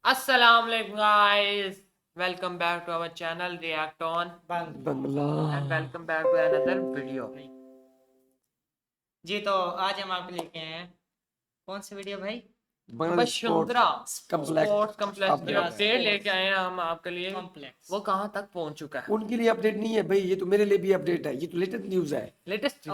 Assalamualaikum guys. Welcome back to our channel React on Bangla and welcome back to another video. जी तो आज हम आपको लेके आए हैं कौन सी वीडियो भाई? बांग्लादेश बशुंधरा कम्प्लेक्स स्पोर्ट्स कम्प्लेक्स की अपडेट। अपडेट लेके आए हैं हम आपके लिए। कॉम्प्लेक्स वो कहाँ तक पहुंच चुका है? उनके लिए अपडेट नहीं है भाई, ये तो मेरे लिए भी अपडेट है। ये तो लेटेस्ट न्यूज है। लेटेस्ट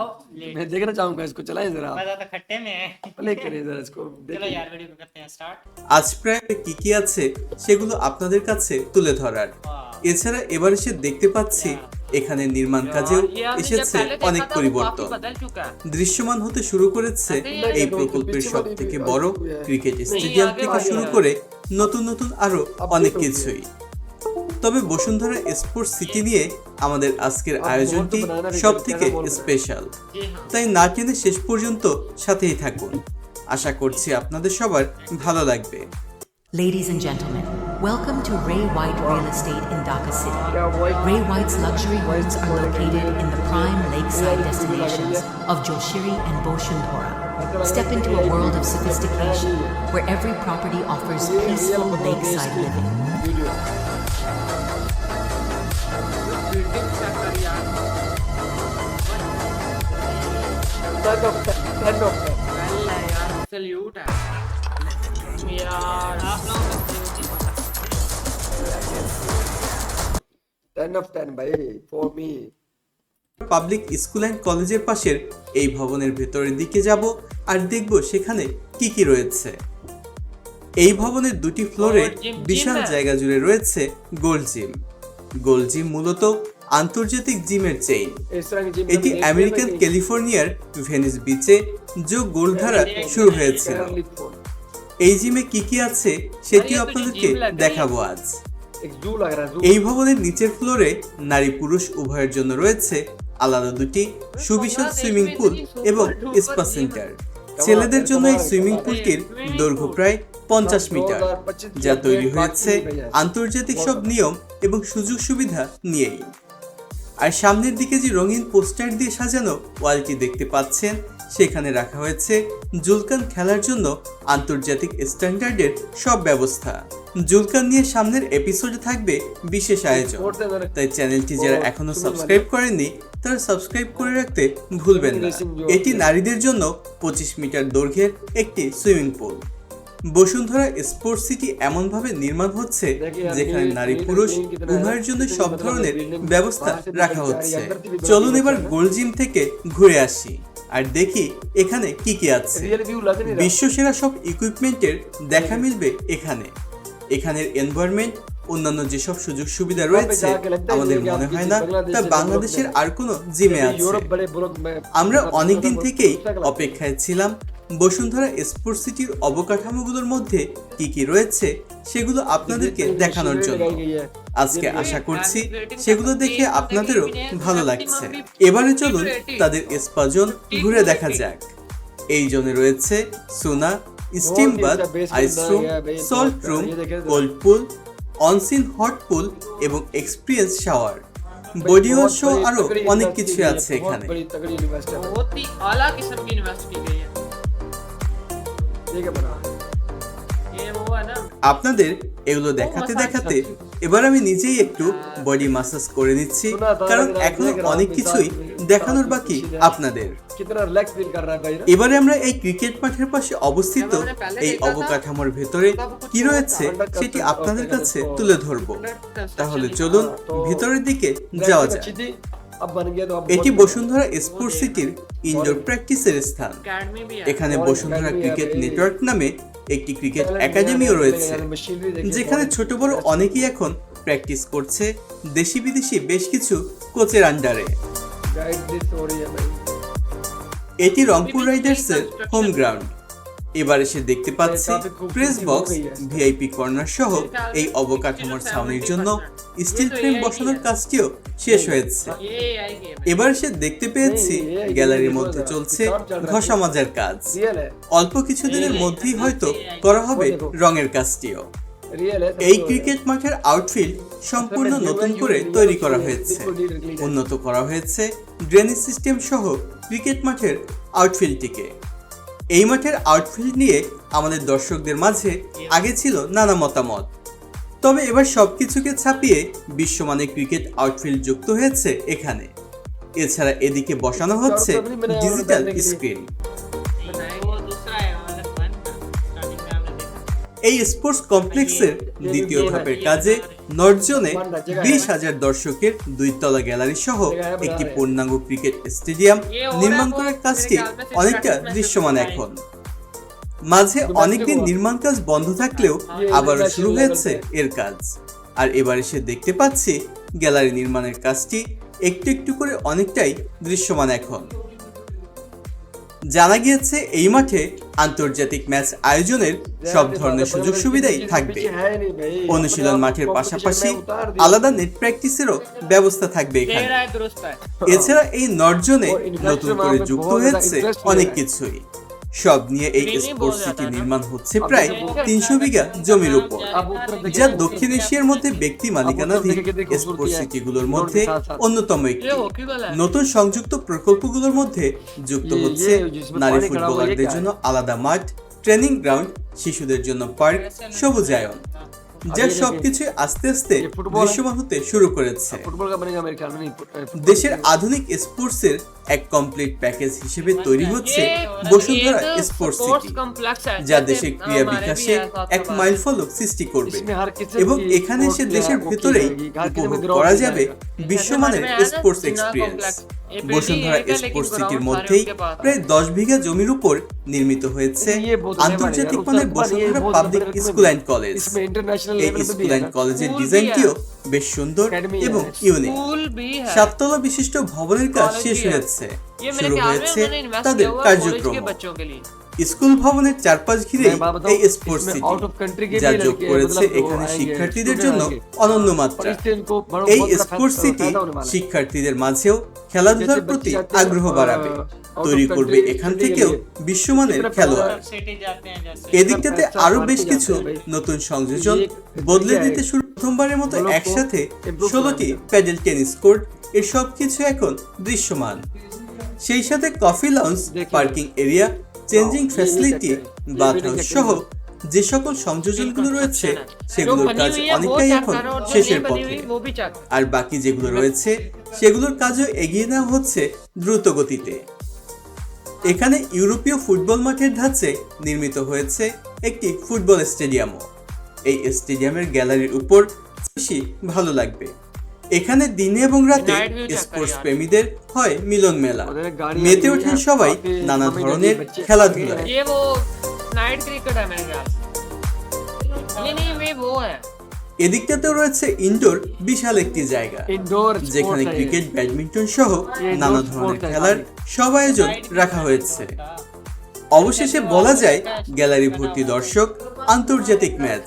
मैं देखना चाहूंगा, इसको चलाएं जरा, मजा तो खट्टे में है। प्ले करें जरा इसको, चलो देखिए। यार वीडियो को करते हैं स्टार्ट। আজ প্রায় কি কি আছে সেগুলো আপনাদের কাছে তুলে ধরার। এছাড়া এবার এসে দেখতে পাচ্ছি এখানে নির্মাণ কাজেও ये हमने जब এসেছে पहले देखा অনেক था, वो পরিবর্তন। काफी बदल चुका है। দৃশ্যমান হতে শুরু করেছে এই প্রকল্পের সব থেকে বড় ক্রিকেট স্টেডিয়াম থেকে শুরু করে নতুন নতুন আরো অনেক কিছুই। তবে বসুন্ধরা স্পোর্টস সিটি নিয়ে আমাদের আজকের আয়োজনটি সব থেকে স্পেশাল, जी हाँ। তাই না টেনে শেষ পর্যন্ত সাথেই থাকুন। আশা করছি আপনাদের সবার ভালো লাগবে। Ladies and gentlemen, welcome to Ray White Real Estate in Dhaka City. Ray White's luxury homes are located in the prime lakeside destinations of Joshiri and Boshundhora. Step into a world of sophistication where every property offers peaceful lakeside living. Building check कर यार। Turn off. पहले यार salute है यार। आप लोग 10 of 10 भाई for me। Public school and কলেজের পাশের এই ভবনের ভেতরের দিকে যাব আর দেখব সেখানে কি কি রয়েছে। এই ভবনের দুটি ফ্লোরে বিশাল জায়গা জুড়ে রয়েছে গোল্ড জিম। গোল্ড জিম মূলত আন্তর্জাতিক জিমের চেইন। इस तरह की जिम এটি আমেরিকান ক্যালিফোর্নিয়ার ভেনিস বিচে জো গোল্ড ধারা শুরু হয়েছিল। এই জিমে কি কি আছে সেটিও আপনাদেরকে দেখাবো আজ। एक जू लग रहा है, जू। এই ভবনের নিচের ফ্লোরে নারী পুরুষ উভয়ের জন্য রয়েছে আলাদা দুটি সুবিশাল সুইমিং পুল এবং স্পা সেন্টার। ছেলেদের জন্য এই সুইমিং পুলটির দৈর্ঘ্য প্রায় 50 মিটার, যা তৈরি হয়েছে আন্তর্জাতিক সব নিয়ম এবং সুযোগ সুবিধা নিয়েই। আর সামনের দিকে যে রঙিন পোস্টার দিয়ে সাজানো ওয়ালটি দেখতে পাচ্ছেন, সেখানে রাখা হয়েছে জুলকান খেলার জন্য আন্তর্জাতিক স্ট্যান্ডার্ডের সব ব্যবস্থা। জুলকান নিয়ে সামনের এপিসোডে থাকবে বিশেষ আয়োজন, তাই চ্যানেলটি যারা এখনো সাবস্ক্রাইব করেননি তারা সাবস্ক্রাইব করে রাখতে ভুলবেন না। এটি নারীদের জন্য 25 মিটার দৈর্ঘ্যের একটি swimming pool. Bashundhara sports city এমনভাবে নির্মাণ হচ্ছে যেখানে নারী পুরুষ উভয়ের জন্য সব ধরনের ব্যবস্থা রাখা হচ্ছে। চলুন এবার গোল্ড জিম থেকে ঘুরে আসি আর দেখি এখানে কি কি আছে। रियल व्यू लग नहीं रहा। বিশ্বসেরা সব ইকুইপমেন্টের দেখা মিলবে এখানে। এখানের এনভায়রনমেন্ট, অন্যান্য যেসব সুযোগ সুবিধা রয়েছে আমাদের মনে হয় না তা বাংলাদেশের আর কোনো জিমে আছে। यूरोप बड़े ब्लॉक में আমরা অনেকদিন থেকেই অপেক্ষায় ছিলাম বসুন্ধরা স্পোর্টস সিটির অবকাঠামোগুলোর মধ্যে কি কি রয়েছে সেগুলো আপনাদেরকে দেখানোর জন্য। আজকে আশা করছি সেগুলো দেখে আপনাদেরও ভালো লাগছে। এবারে চলুন তাদের স্পা জোন ঘুরে দেখা যাক। এই জোনে রয়েছে সোনা, স্টিম বাথ, আইস রুম, সল্ট রুম, কোল্ড পুল, অনসিন হট পুল এবং এক্সপিরিয়েন্স শাওয়ার, বডি ওয়াশ সহ আরো অনেক কিছু আছে এখানে। बड़ी तगड़ी यूनिवर्सिटी है। बहुत ही आला किस्म की यूनिवर्सिटी गई है ठीक है बना। ये वो है ना। আপনাদের এগুলো দেখাতে দেখাতে এবার আমি নিজেই একটু বডি ম্যাসাজ করে নিচ্ছি, কারণ এখনো অনেক কিছুই দেখানোর বাকি আপনাদের। कितना रिलैक्स फील कर रहा है भाई ना। এবারে আমরা এই ক্রিকেট মাঠের পাশে অবস্থিত এই অবকাঠামোর ভেতরে কি রয়েছে সেটি আপনাদের কাছে তুলে ধরব। তাহলে চলুন ভিতরের দিকে যাওয়া যাক। अच्छी थी, अब बन गया तो अब এটি বসুন্ধরা স্পোর্টস সিটির ইনডোর প্র্যাকটিসের স্থান। अकेडमी भी है। এখানে বসুন্ধরা ক্রিকেট নেটওয়ার্ক নামে একটি ক্রিকেট একাডেমিও রয়েছে, যেখানে ছোট বড় অনেকেই এখন প্র্যাকটিস করছে দেশি বিদেশি বেশ কিছু কোচের আন্ডারে। गाइड दिस हो रही है भाई। এটি রংপুর রাইডার্সের হোম গ্রাউন্ড। এবার এসে দেখতে পাচ্ছি প্রেস বক্স, ভিআইপি কর্নার সহ এই অবকাঠামোর ছাউনির জন্য স্টিল ফ্রেম বসানোর কাজটিও শেষ হয়েছে। ये आएगी এবার এসে দেখতে পেয়েছি গ্যালারির মধ্যে চলছে ঘষা মাজার কাজ। रियल है, অল্প কিছুদিনের মধ্যেই হয়তো করা হবে রঙের কাজটিও। रियल है। এই ক্রিকেট মাঠের আউটফিল্ড সম্পূর্ণ নতুন করে তৈরি করা হয়েছে। উন্নত করা হয়েছে ড্রেনেজ সিস্টেম সহ ক্রিকেট মাঠের আউটফিল্ডটিকে। এই মাঠের আউটফিল্ড নিয়ে আমাদের দর্শকদের মাঝে আগে ছিল নানা মতামত, তবে এবার সবকিছুকে ছাপিয়ে বিশ্বমানের ক্রিকেট আউটফিল্ড যুক্ত হয়েছে এখানে। এছাড়া এদিকে বসানো হচ্ছে ডিজিটাল স্ক্রিন। वो दूसरा है मतलब वन स्टार्टिंग में हमने देखा। এই স্পোর্টস কমপ্লেক্সের দ্বিতীয় ধাপের কাজে নর্থ জোনে 20,000 দর্শকের 2 তলা গ্যালারি সহ একটি পূর্ণাঙ্গ ক্রিকেট স্টেডিয়াম নির্মাণ করার কাজটি অনেকটা দৃশ্যমান এখন। মাঝে অনেকদিন নির্মাণ কাজ বন্ধ থাকলেও আবারও শুরু হয়েছে এর কাজ, আর এবার এসে দেখতে পাচ্ছি গ্যালারি নির্মাণের কাজটি একটু একটু করে অনেকটাই দৃশ্যমান এখন। জানা গিয়েছে এই মাঠে আন্তর্জাতিক ম্যাচ আয়োজনের সব ধরনের সুযোগ সুবিধাই থাকবে। অনুশীলন মাঠের পাশাপাশি আলাদা নেট প্র্যাকটিসেরও ব্যবস্থা থাকবে कह এখানে। रहा है दुरुस्त है। এছাড়া এই নর্থ জোনে নতুন করে যুক্ত হয়েছে অনেক কিছুই। সব নিয়ে এই স্পোর্টস সিটি নির্মাণ হচ্ছে প্রায় 300 বিঘা জমির উপর, যা দক্ষিণ এশিয়ার মধ্যে ব্যক্তি মালিকানাধীন স্পোর্টস সিটিগুলোর মধ্যে অন্যতম একটি। ये हॉकी वाला है। নতুন সংযুক্ত প্রকল্পগুলোর মধ্যে যুক্ত হচ্ছে নারী ফুটবলারদের জন্য আলাদা মাঠ, ট্রেনিং গ্রাউন্ড, শিশুদের জন্য পার্ক, সবুজায়ন, যা সবকিছু আস্তে আস্তে দৃশ্যমান হতে শুরু করেছে। फुटबॉल का बनेगा मेरे ख्याल में नहीं দেশের আধুনিক স্পোর্টসের এক কমপ্লিট প্যাকেজ হিসেবে তৈরি হচ্ছে বসুন্ধরা স্পোর্টস সিটি, कॉम्प्लेक्स है যা जैसे দেশের ক্রীড়া हमारे भी বিকাশে है, साथ এক में মাইলফলক সৃষ্টি করবে इसमें हर किसी এবং की এখানে এসে sport দেশের की ভেতরেই होगी, हर किसी में উপভোগ ground করা हो যাবে जाएगा। বিশ্বমানের हमारे में স্পোর্টস है ना, এক্সপিরিয়েন্স। कॉम्प्लेक्स। ये बिल्डिंग বসুন্ধরা है, लेकिन স্পোর্টস ground সিটির सारे মধ্যেই उनके पास है। প্রায় 10 বিঘা জমির উপর নির্মিত হয়েছে ये बहुत बड़े আন্তর্জাতিক बड़े মানের हैं, বসুন্ধরা बहुत পাবলিক बड़े बड़े স্কুল অ্যান্ড কলেজ। इसमें इंटरनेशनल এই लेवल पे भी স্কুল है অ্যান্ড ना। কলেজের स्कूल भी ডিজাইনটিও বেশ সুন্দর Academy এবং है। ইউনিক। स्कूल भी है। 7 তলা বিশিষ্ট ভবনের কাজ कॉलेज শেষ भी है। হয়েছে, ये मेरे শুরু ख्याल में হয়েছে उन्होंने इन्वेस्ट তাদের किया हुआ है कॉलेज কার্যক্রম। के बच्चों के लिए। স্কুল ভবনের চারপাশ ঘিরে मैं बात এই बताऊं, স্পোর্টস इसमें সিটি, out of country के যা भी যোগ लड़के, করেছে मतलब वो এখানে आएंगे, শিক্ষার্থীদের student জন্য आएंगे। অনন্য और মাত্রা। इससे इनको এই बहुत बड़ा স্পোর্টস সিটি फायदा होने वाला है। শিক্ষার্থীদের মাঝেও খেলাধুলার जैसे প্রতি बच्चे जाते हैं, আগ্রহ বাড়াবে, out of তৈরি করবে country এখান खेलने के থেকেও लिए। বিশ্বমানের इतना খেলোয়াড়। सिटी जाते हैं जैसे এদিকটাতে আরো বেশ কিছু নতুন সংযোজন বদলে দিতে শুরু। প্রথমবারের মতো একসাথে 16টি প্যাডেল টেনিস কোর্ট, এর সবকিছু এখন দৃশ্যমান। সেই সাথে coffee lounge, parking area, changing facility, bath house সহ যে সকল সংযোজনগুলো রয়েছে जो সেগুলোর बनी কাজ हुई है वो অনেকটাই चेक এখন करो और जो শেষের नहीं बनी পথে। हुई वो भी चेक। আর বাকি যেগুলো রয়েছে সেগুলোর কাজও এগিয়ে নেওয়া হচ্ছে দ্রুত গতিতে। এখানে ইউরোপীয় ফুটবল মাঠের ধাঁচে নির্মিত হয়েছে একটি ফুটবল স্টেডিয়ামও। এই স্টেডিয়ামের গ্যালারির উপর বেশি ভালো লাগবে। এখানে দিনে এবং রাতে Night view check স্পোর্টস করি আর। প্রেমীদের হয় মিলন মেলা, ওদের গাড়ি মেতে আগে ওঠেন আর সবাই কাফি নানা মমি ধরনের ড্যাডি बच्चे খেলাধুলায়। ये वो नाइट क्रिकेट है मेरे ख्याल से। नहीं ये वो है। এদিকটাতেও রয়েছে ইনডোর বিশাল একটি জায়গা, इंडोर যেখানে ক্রিকেট, ব্যাডমিন্টন সহ নানা ধরনের খেলার সব আয়োজন রাখা হয়েছে। অবশেষে বলা যায় গ্যালারি ভর্তি দর্শক, আন্তর্জাতিক ম্যাচ,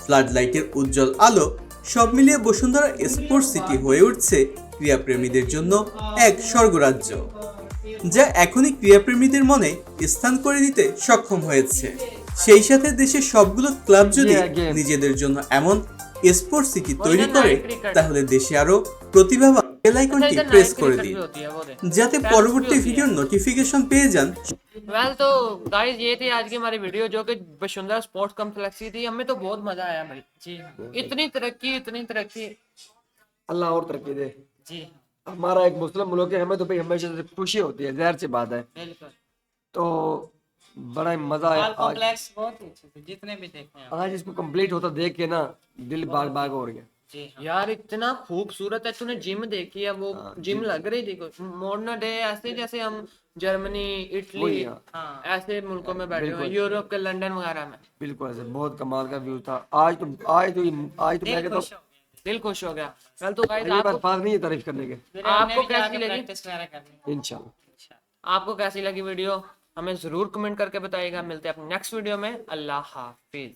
ফ্লাড লাইটের উজ্জ্বল আলো, সব মিলিয়ে বসুন্ধরা স্পোর্টস সিটি হয়ে উঠছে ক্রীড়াপ্রেমীদের জন্য এক স্বর্গরাজ্য, যা এখনই ক্রীড়াপ্রেমীদের মনে স্থান করে দিতে সক্ষম হয়েছে। সেই সাথে দেশের সবগুলো ক্লাব যদি নিজেদের জন্য এমন স্পোর্টস সিটি তৈরি করে, তাহলে দেশে আরো প্রতিভাবান বেল আইকনটি প্রেস করে দিন, होती है वो दे। যাতে পরবর্তী ভিডিওর নোটিফিকেশন পেয়ে যান। वेल तो गाइस ये थी आज की हमारी वीडियो जो कि वसुंधरा स्पोर्ट्स कॉम्प्लेक्स की थी। हमें तो बहुत मजा आया भाई जी इतनी तरक्की। अल्लाह और तरक्की दे। जी हमारा एक मुस्लिम मुल्क है, हमें तो भाई हमेशा से खुशी होती है, जाहिर सी बात है। बिल्कुल। तो बड़ा ही मजा आया ऑल कॉम्प्लेक्स बहुत ही अच्छे थे जितने भी देखे हैं आप। आज इसको कंप्लीट होता देख के ना दिल बाग बाग हो गया। जी हाँ। यार इतना खूबसूरत है। तूने जिम देखी है? वो जिम लग रही थी कुछ मॉडर्न डे, ऐसे जैसे हम जर्मनी, इटली वही, हाँ। हाँ ऐसे मुल्कों में बैठे हुए हैं, बिल्कुल। यूरोप के लंदन वगैरह में। बिल्कुल ऐसे बहुत कमाल का व्यू था। आज तो मैं दिल कहता खुश हूँ हो गया। दिल खुश हो गया। वेल तो गाइस ये बात आपको फाज नहीं है तारीफ करने के। फिर आपको हमने भी कैसी जाके लगी? प्रैक्टिस वगैरह करनी है। इंशाल्लाह। आपको कैसी लगी वीडियो हमें जरूर कमेंट करके बताइएगा। मिलते हैं अपने नेक्स्ट वीडियो में। अल्लाह हाफिज।